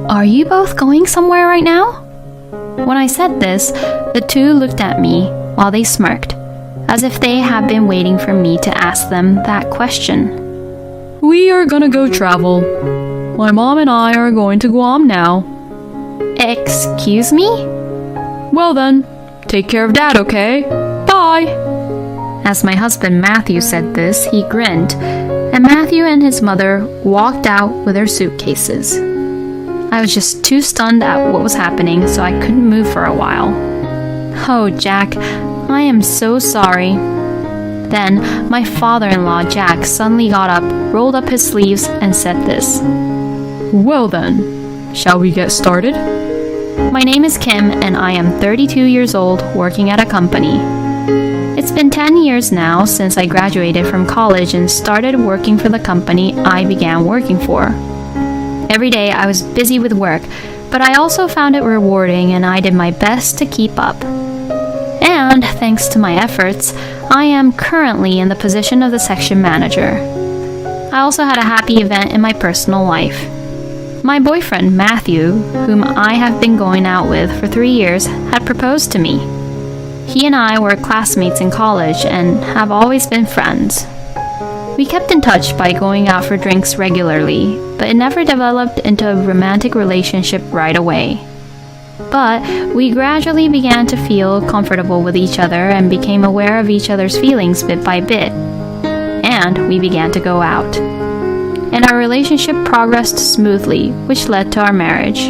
Are you both going somewhere right now? When I said this, the two looked at me while they smirked, as if they had been waiting for me to ask them that question. We are gonna go travel. My mom and I are going to Guam now. Excuse me? Well then, take care of Dad, okay? Bye! As my husband Matthew said this, he grinned, and Matthew and his mother walked out with their suitcases. I was just too stunned at what was happening, so I couldn't move for a while. Oh, Jack, I am so sorry. Then, my father-in-law, Jack, suddenly got up, rolled up his sleeves, and said this. Well then, shall we get started? My name is Kim, and I am 32 years old, working at a company. It's been 10 years now since I graduated from college and started working for the company I began working for. Every day I was busy with work, but I also found it rewarding and I did my best to keep up. And thanks to my efforts, I am currently in the position of the section manager. I also had a happy event in my personal life. My boyfriend, Matthew, whom I have been going out with for 3 years, had proposed to me. He and I were classmates in college and have always been friends. We kept in touch by going out for drinks regularly, but it never developed into a romantic relationship right away. But we gradually began to feel comfortable with each other and became aware of each other's feelings bit by bit. And we began to go out. And our relationship progressed smoothly, which led to our marriage.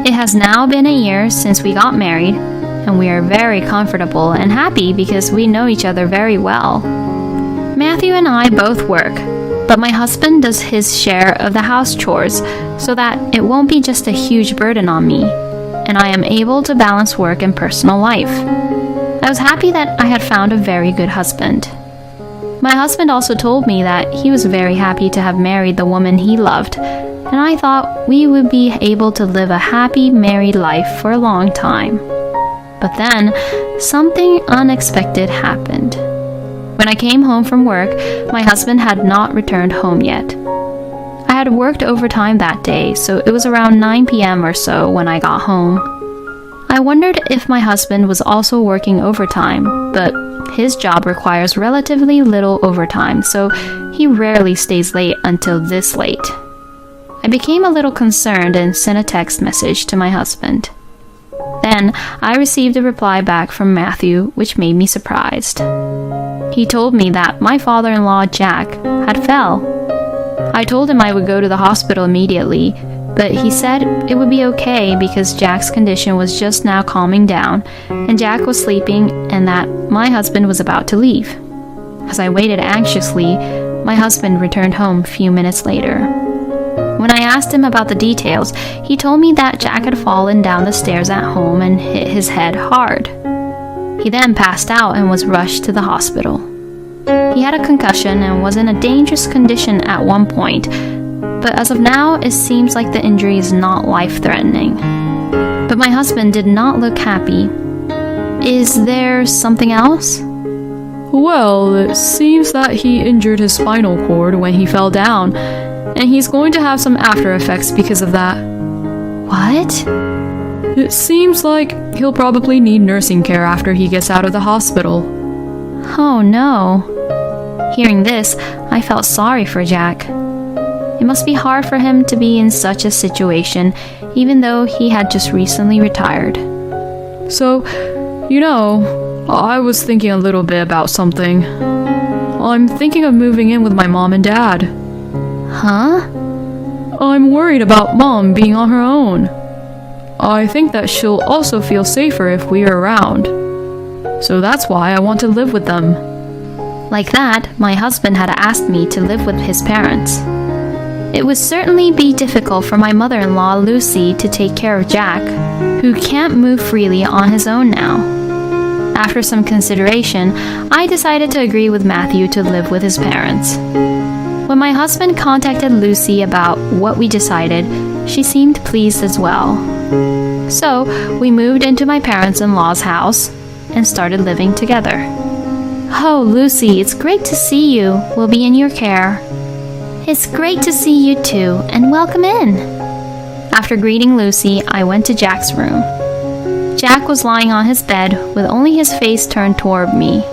It has now been a year since we got married, and we are very comfortable and happy because we know each other very well. Matthew and I both work, but my husband does his share of the house chores so that it won't be just a huge burden on me, and I am able to balance work and personal life. I was happy that I had found a very good husband. My husband also told me that he was very happy to have married the woman he loved, and I thought we would be able to live a happy married life for a long time. But then, something unexpected happened. When I came home from work, my husband had not returned home yet. I had worked overtime that day, so it was around 9 p.m. or so when I got home. I wondered if my husband was also working overtime, but his job requires relatively little overtime, so he rarely stays late until this late. I became a little concerned and sent a text message to my husband. Then I received a reply back from Matthew, which made me surprised. He told me that my father-in-law, Jack, had fell. I told him I would go to the hospital immediately, but he said it would be okay because Jack's condition was just now calming down, and Jack was sleeping, and that my husband was about to leave. As I waited anxiously, my husband returned home a few minutes later. When I asked him about the details, he told me that Jack had fallen down the stairs at home and hit his head hard. He then passed out and was rushed to the hospital. He had a concussion and was in a dangerous condition at one point, but as of now, it seems like the injury is not life-threatening. But my husband did not look happy. Is there something else? Well, it seems that he injured his spinal cord when he fell down, and he's going to have some after effects because of that. What? It seems like he'll probably need nursing care after he gets out of the hospital. Oh no. Hearing this, I felt sorry for Jack. It must be hard for him to be in such a situation, even though he had just recently retired. So, I was thinking a little bit about something. I'm thinking of moving in with my mom and dad. Huh? I'm worried about Mom being on her own. I think that she'll also feel safer if we're around. So that's why I want to live with them. Like that, my husband had asked me to live with his parents. It would certainly be difficult for my mother-in-law, Lucy, to take care of Jack, who can't move freely on his own now. After some consideration, I decided to agree with Matthew to live with his parents. When my husband contacted Lucy about what we decided, she seemed pleased as well. So, we moved into my parents-in-law's house and started living together. Oh, Lucy, it's great to see you. We'll be in your care. It's great to see you too, and welcome in. After After greeting Lucy, I went to Jack's room. Jack was lying on his bed with only his face turned toward me.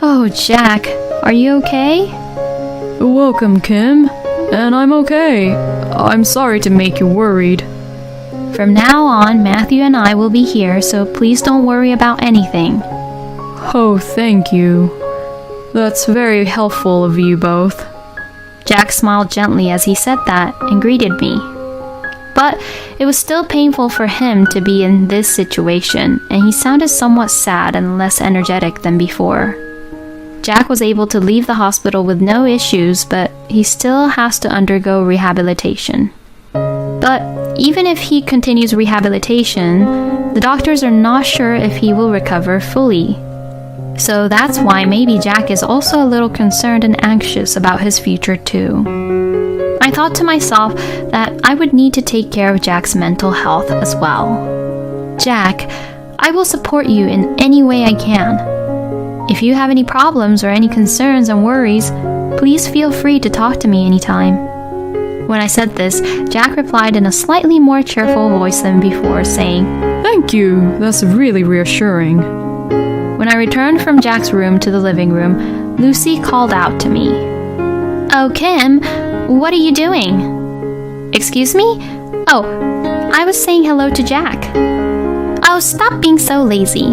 Oh, Jack, are you okay? Welcome, Kim. And I'm okay. I'm sorry to make you worried. From now on, Matthew and I will be here, so please don't worry about anything. Oh, thank you. That's very helpful of you both. Jack smiled gently as he said that and greeted me. But it was still painful for him to be in this situation, and he sounded somewhat sad and less energetic than before. Jack was able to leave the hospital with no issues, but he still has to undergo rehabilitation. But even if he continues rehabilitation, the doctors are not sure if he will recover fully. So that's why maybe Jack is also a little concerned and anxious about his future too. I thought to myself that I would need to take care of Jack's mental health as well. Jack, I will support you in any way I can. If you have any problems or any concerns and worries, please feel free to talk to me anytime. When I said this, Jack replied in a slightly more cheerful voice than before, saying, Thank you. That's really reassuring. When I returned from Jack's room to the living room, Lucy called out to me. Oh, Kim, what are you doing? Excuse me? Oh, I was saying hello to Jack. Oh, stop being so lazy.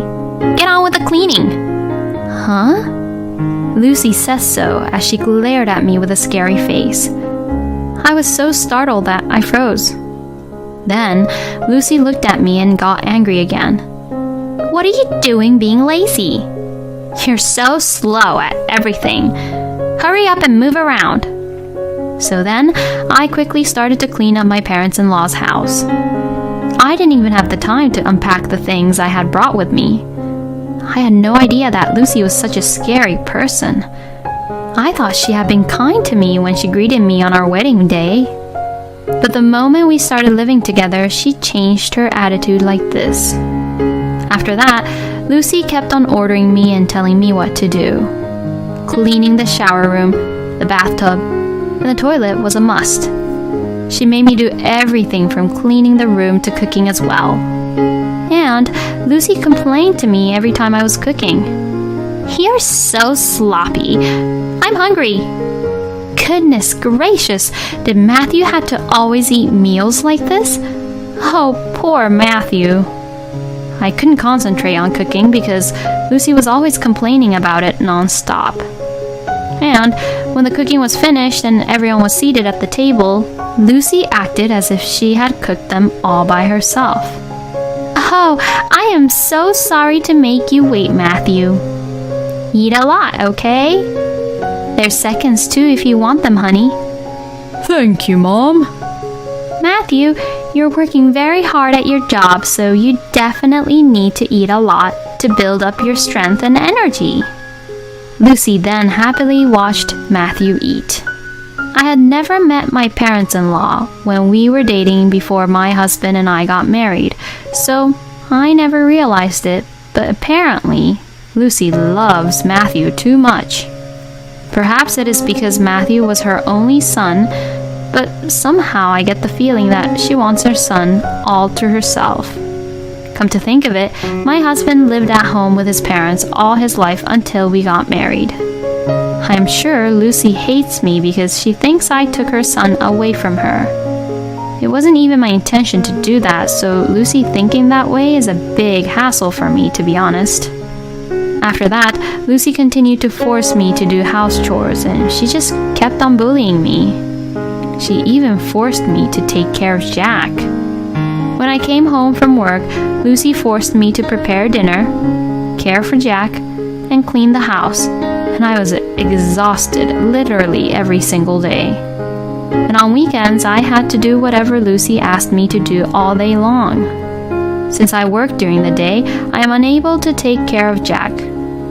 Get on with the cleaning. Huh? Lucy says so as she glared at me with a scary face. I was so startled that I froze. Then, Lucy looked at me and got angry again. What are you doing being lazy? You're so slow at everything. Hurry up and move around. So then, I quickly started to clean up my parents-in-law's house. I didn't even have the time to unpack the things I had brought with me. I had no idea that Lucy was such a scary person. I thought she had been kind to me when she greeted me on our wedding day. But the moment we started living together, she changed her attitude like this. After that, Lucy kept on ordering me and telling me what to do. Cleaning the shower room, the bathtub, and the toilet was a must. She made me do everything from cleaning the room to cooking as well. And Lucy complained to me every time I was cooking. You're so sloppy. I'm hungry. Goodness gracious, did Matthew have to always eat meals like this? Oh, poor Matthew. I couldn't concentrate on cooking because Lucy was always complaining about it non-stop. And when the cooking was finished and everyone was seated at the table, Lucy acted as if she had cooked them all by herself. Oh, I am so sorry to make you wait, Matthew. Eat a lot, okay? There's seconds too if you want them, honey. Thank you, Mom. Matthew, you're working very hard at your job, so you definitely need to eat a lot to build up your strength and energy. Lucy then happily watched Matthew eat. I had never met my parents-in-law when we were dating before my husband and I got married, so I never realized it, but apparently Lucy loves Matthew too much. Perhaps it is because Matthew was her only son, but somehow I get the feeling that she wants her son all to herself. Come to think of it, my husband lived at home with his parents all his life until we got married. I am sure Lucy hates me because she thinks I took her son away from her. It wasn't even my intention to do that, so Lucy thinking that way is a big hassle for me, to be honest. After that, Lucy continued to force me to do house chores, and she just kept on bullying me. She even forced me to take care of Jack. When I came home from work, Lucy forced me to prepare dinner, care for Jack, and clean the house, and I was exhausted literally every single day. And on weekends, I had to do whatever Lucy asked me to do all day long. Since I work during the day, I am unable to take care of Jack.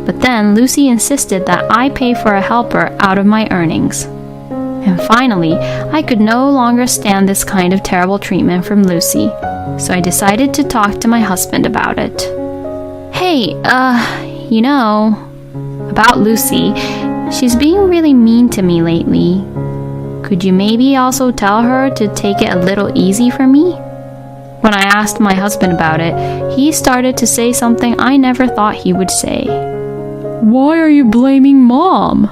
But then Lucy insisted that I pay for a helper out of my earnings. And finally, I could no longer stand this kind of terrible treatment from Lucy, so I decided to talk to my husband about it. Hey, about Lucy, she's being really mean to me lately. Could you maybe also tell her to take it a little easy for me? When I asked my husband about it, he started to say something I never thought he would say. Why are you blaming Mom?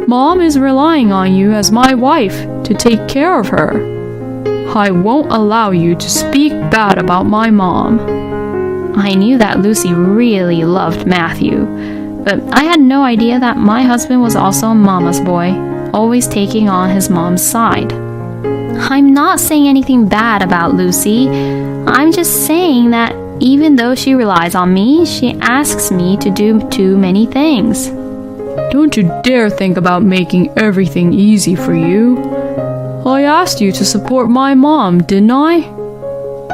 Mom is relying on you as my wife to take care of her. I won't allow you to speak bad about my mom. I knew that Lucy really loved Matthew, but I had no idea that my husband was also a mama's boy, always taking on his mom's side. I'm not saying anything bad about Lucy. I'm just saying that even though she relies on me, she asks me to do too many things. Don't you dare think about making everything easy for you. I asked you to support my mom, didn't I?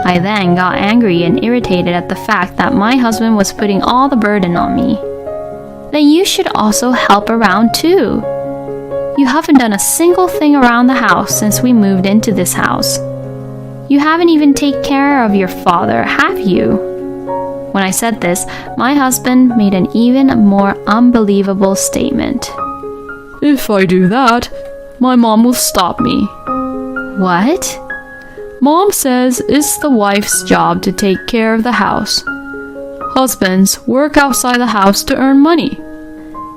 I then got angry and irritated at the fact that my husband was putting all the burden on me. Then you should also help around too. You haven't done a single thing around the house since we moved into this house. You haven't even taken care of your father, have you? When I said this, my husband made an even more unbelievable statement. If I do that, my mom will stop me. What? Mom says it's the wife's job to take care of the house. Husbands work outside the house to earn money.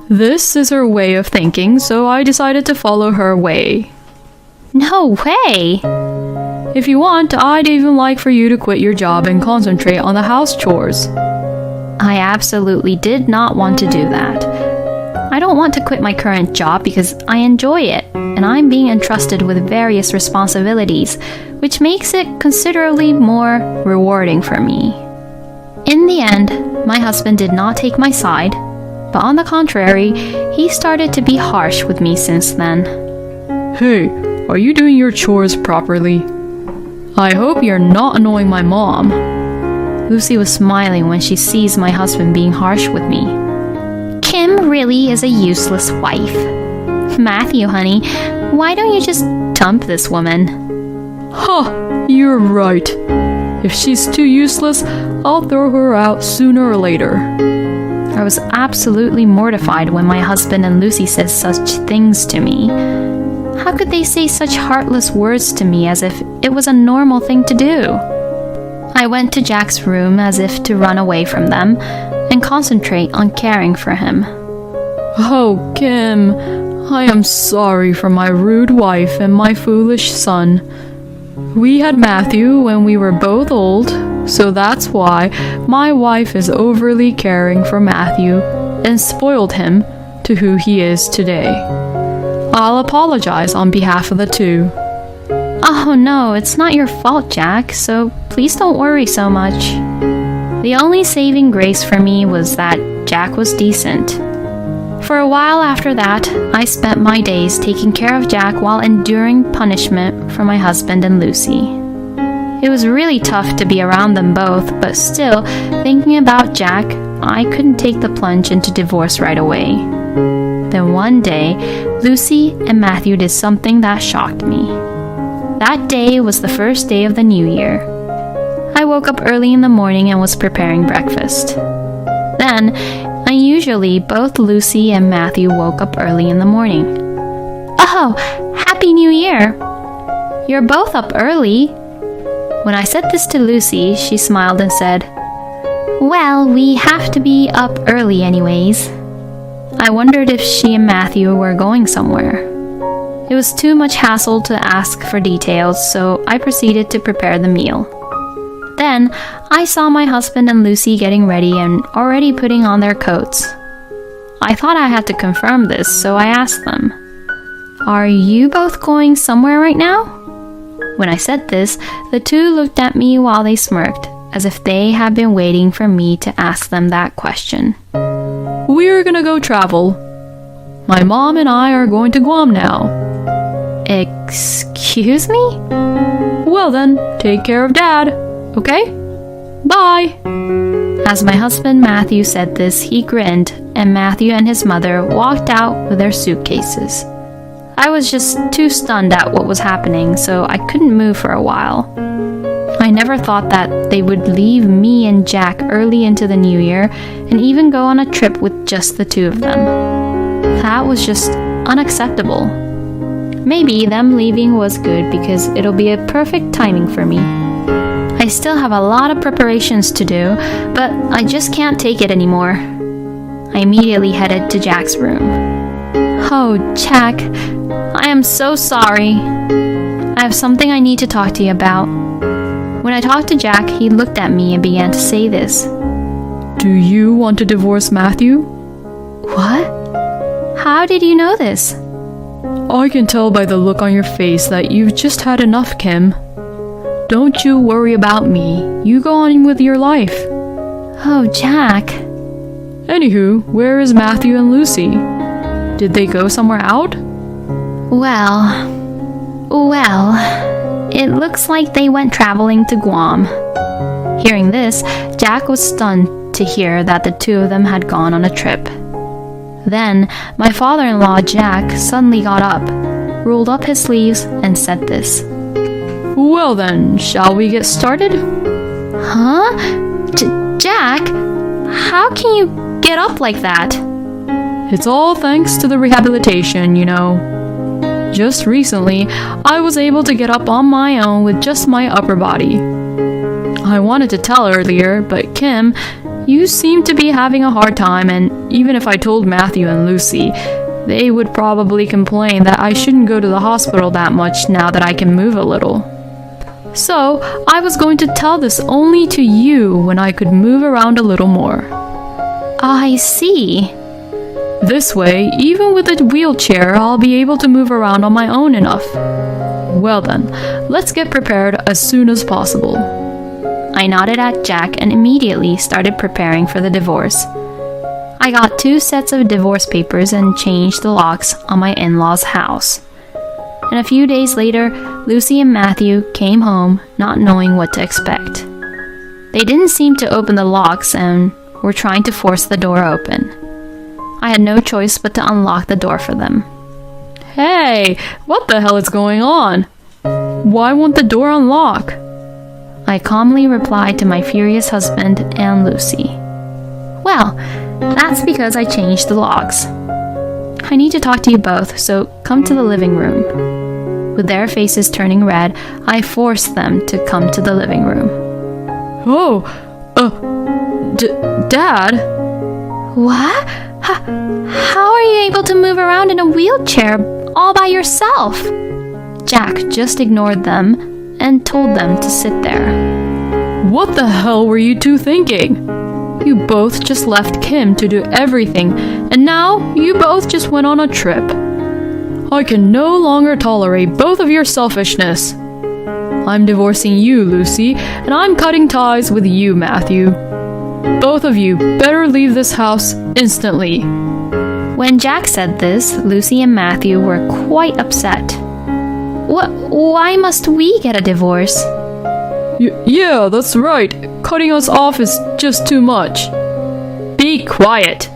This is her way of thinking, so I decided to follow her way. No way! If you want, I'd even like for you to quit your job and concentrate on the house chores. I absolutely did not want to do that. I don't want to quit my current job because I enjoy it, and I'm being entrusted with various responsibilities, which makes it considerably more rewarding for me. In the end, my husband did not take my side, but on the contrary, he started to be harsh with me since then. Hey, are you doing your chores properly? I hope you're not annoying my mom. Lucy was smiling when she sees my husband being harsh with me. Kim really is a useless wife. Matthew, honey, why don't you just dump this woman? Huh, you're right. If she's too useless, I'll throw her out sooner or later. I was absolutely mortified when my husband and Lucy said such things to me. How could they say such heartless words to me as if it was a normal thing to do? I went to Jack's room as if to run away from them and concentrate on caring for him. Oh, Kim, I am sorry for my rude wife and my foolish son. We had Matthew when we were both old, so that's why my wife is overly caring for Matthew and spoiled him to who he is today. I'll apologize on behalf of the two. Oh no, it's not your fault, Jack, so please don't worry so much. The only saving grace for me was that Jack was decent. For a while after that, I spent my days taking care of Jack while enduring punishment from my husband and Lucy. It was really tough to be around them both, but still, thinking about Jack, I couldn't take the plunge into divorce right away. Then one day, Lucy and Matthew did something that shocked me. That day was the first day of the new year. I woke up early in the morning and was preparing breakfast. Then, unusually, both Lucy and Matthew woke up early in the morning. Oh, Happy New Year! You're both up early. When I said this to Lucy, she smiled and said, Well, we have to be up early anyways. I wondered if she and Matthew were going somewhere. It was too much hassle to ask for details, so I proceeded to prepare the meal. Then, I saw my husband and Lucy getting ready and already putting on their coats. I thought I had to confirm this, so I asked them, Are you both going somewhere right now? When I said this, the two looked at me while they smirked, as if they had been waiting for me to ask them that question. We're gonna go travel. My mom and I are going to Guam now. Excuse me? Well then, take care of Dad, okay? Bye! As my husband Matthew said this, he grinned, and Matthew and his mother walked out with their suitcases. I was just too stunned at what was happening, so I couldn't move for a while. I never thought that they would leave me and Jack early into the new year and even go on a trip with just the two of them. That was just unacceptable. Maybe them leaving was good because it'll be a perfect timing for me. I still have a lot of preparations to do, but I just can't take it anymore. I immediately headed to Jack's room. Oh, Jack, I am so sorry. I have something I need to talk to you about. When I talked to Jack, he looked at me and began to say this. Do you want to divorce Matthew? What? How did you know this? I can tell by the look on your face that you've just had enough, Kim. Don't you worry about me. You go on with your life. Oh, Jack. Anywho, where is Matthew and Lucy? Did they go somewhere out? Well, it looks like they went traveling to Guam. Hearing this, Jack was stunned to hear that the two of them had gone on a trip. Then, my father-in-law, Jack, suddenly got up, rolled up his sleeves, and said this. Well then, shall we get started? Huh? Jack, how can you get up like that? It's all thanks to the rehabilitation, you know. Just recently, I was able to get up on my own with just my upper body. I wanted to tell earlier, but Kim, you seem to be having a hard time, and even if I told Matthew and Lucy, they would probably complain that I shouldn't go to the hospital that much now that I can move a little. So, I was going to tell this only to you when I could move around a little more. I see. This way, even with a wheelchair, I'll be able to move around on my own enough. Well then, let's get prepared as soon as possible. I nodded at Jack and immediately started preparing for the divorce. I got 2 sets of divorce papers and changed the locks on my in-laws' house. And a few days later, Lucy and Matthew came home not knowing what to expect. They didn't seem to open the locks and were trying to force the door open. I had no choice but to unlock the door for them. Hey, what the hell is going on? Why won't the door unlock? I calmly replied to my furious husband and Lucy. Well, that's because I changed the locks. I need to talk to you both, so come to the living room. With their faces turning red, I forced them to come to the living room. Oh, Dad? What? How are you able to move around in a wheelchair all by yourself? Jack just ignored them and told them to sit there. What the hell were you two thinking? You both just left Kim to do everything, and now you both just went on a trip. I can no longer tolerate both of your selfishness. I'm divorcing you, Lucy, and I'm cutting ties with you, Matthew. Both of you better leave this house instantly. When Jack said this, Lucy and Matthew were quite upset. Why must we get a divorce? Yeah, that's right. Cutting us off is just too much. Be quiet.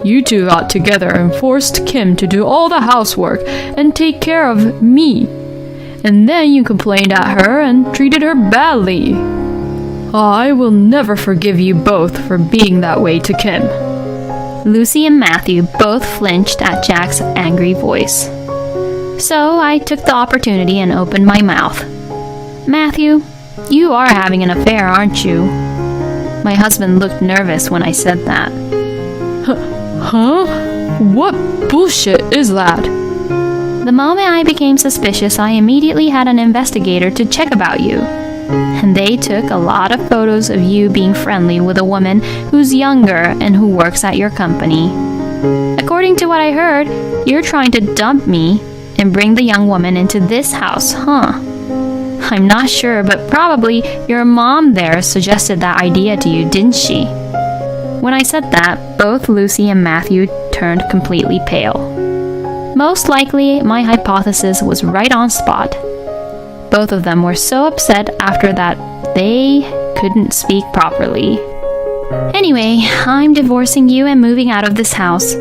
You two got together and forced Kim to do all the housework and take care of me. And then you complained at her and treated her badly. I will never forgive you both for being that way to Kim. Lucy and Matthew both flinched at Jack's angry voice. So I took the opportunity and opened my mouth. Matthew, you are having an affair, aren't you? My husband looked nervous when I said that. Huh? What bullshit is that? The moment I became suspicious, I immediately had an investigator to check about you. And they took a lot of photos of you being friendly with a woman who's younger and who works at your company. According to what I heard, you're trying to dump me and bring the young woman into this house, huh? I'm not sure, but probably your mom there suggested that idea to you, didn't she? When I said that, both Lucy and Matthew turned completely pale. Most likely, my hypothesis was right on spot. Both of them were so upset after that they couldn't speak properly. Anyway, I'm divorcing you and moving out of this house.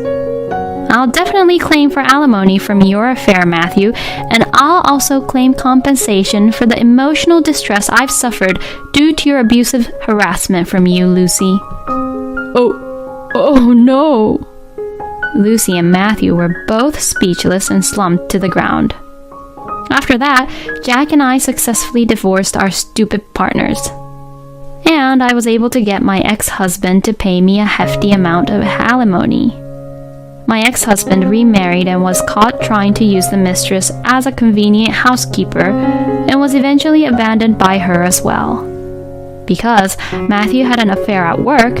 I'll definitely claim for alimony from your affair, Matthew, and I'll also claim compensation for the emotional distress I've suffered due to your abusive harassment from you, Lucy. Oh no. Lucy and Matthew were both speechless and slumped to the ground. After that, Jack and I successfully divorced our stupid partners. And I was able to get my ex-husband to pay me a hefty amount of alimony. My ex-husband remarried and was caught trying to use the mistress as a convenient housekeeper and was eventually abandoned by her as well. Because Matthew had an affair at work,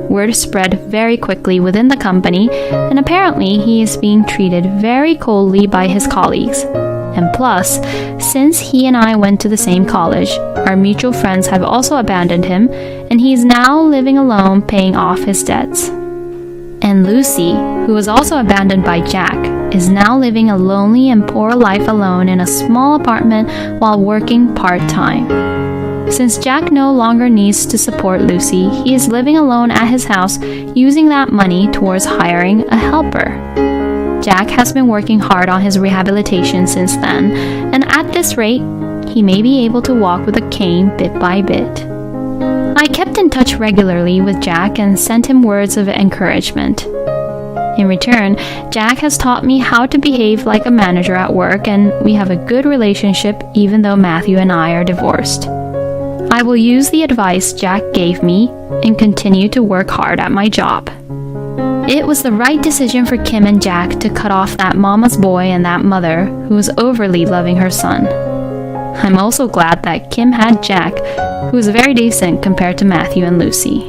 word spread very quickly within the company, and apparently he is being treated very coldly by his colleagues. And plus, since he and I went to the same college, our mutual friends have also abandoned him, and he is now living alone paying off his debts. And Lucy, who was also abandoned by Jack, is now living a lonely and poor life alone in a small apartment while working part-time. Since Jack no longer needs to support Lucy, he is living alone at his house using that money towards hiring a helper. Jack has been working hard on his rehabilitation since then, and at this rate, he may be able to walk with a cane bit by bit. I kept in touch regularly with Jack and sent him words of encouragement. In return, Jack has taught me how to behave like a manager at work, and we have a good relationship even though Matthew and I are divorced. I will use the advice Jack gave me and continue to work hard at my job. It was the right decision for Kim and Jack to cut off that mama's boy and that mother who was overly loving her son. I'm also glad that Kim had Jack, who is very decent compared to Matthew and Lucy.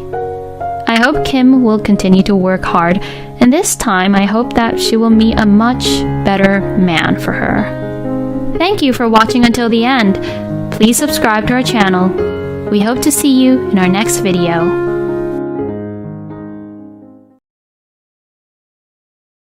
I hope Kim will continue to work hard, and this time I hope that she will meet a much better man for her. Thank you for watching until the end. Please subscribe to our channel. We hope to see you in our next video.